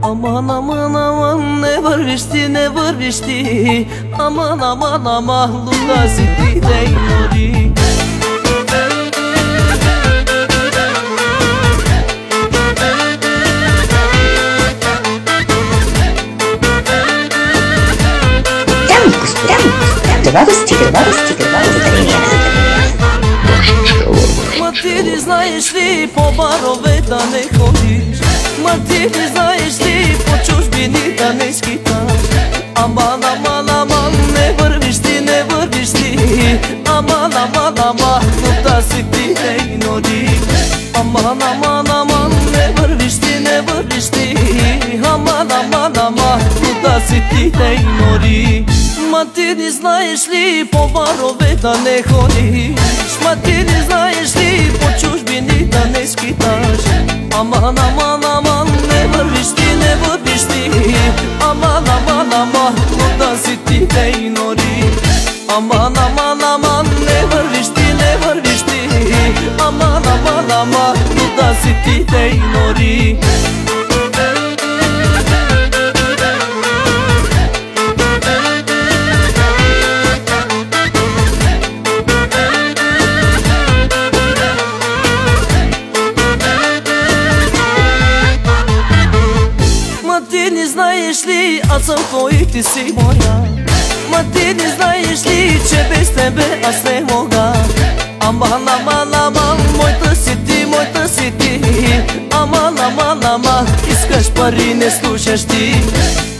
Aman aman aman ne vârviști, ne vârviști. Aman aman aman luna ziti de nori. Mă tiri, знаешь ли, по барове да не ходиш. Ма ти не знаеш ли, по чужбини да не скиташ. Аман, аман, аман, не вървиш ти, не вървиш ти. Аман, аман, аман, куда си ти, ей нори. Аман, аман, аман, не вървиш ти, не вървиш ти. Аман, аман, аман, куда си ти, ей нори. Ма ти не знаеш ли, по барове да не ходиш. Ма ти не знаеш ли, по чужбини да не скиташ. Aman aman aman ne vârviș ti, ne vârviș ti. Aman aman aman kuda si ti de nori. Aman aman aman ne vârviș ti, ne vârviș ti. Aman aman aman kuda si ti de nori. Ти не знаеш ли, аз съм твой и ти си моя. Ма ти не знаеш ли, че без тебе аз не мога. Аман, аман, аман, моята си ти, моята си ти. Аман, аман, аман, искаш пари, не слушаш ти.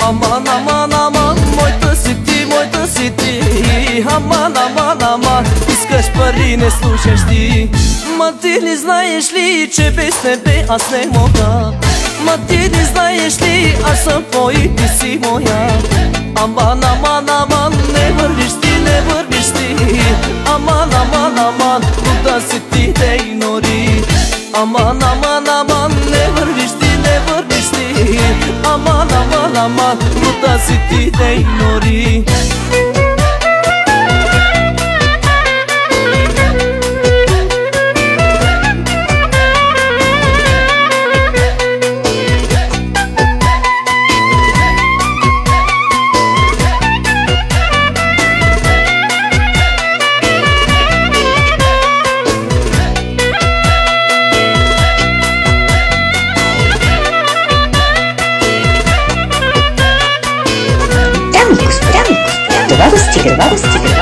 Аман, аман, аман, моята си ти, моята си ти. Аман, аман, аман, искаш пари, не слушаш ти. Ма ти не знаеш ли, че без тебе аз не мога. Ма ти не знаеш ли, аз съм твой и ти си моя. Аман, аман, аман, не вървиш ти, не вървиш ти. Аман, аман, аман, куда си ти, дей нори. Аман, аман, аман, не вървиш ти, не вървиш ти. Аман, аман, аман, куда си ти, дей нори. Това го стига.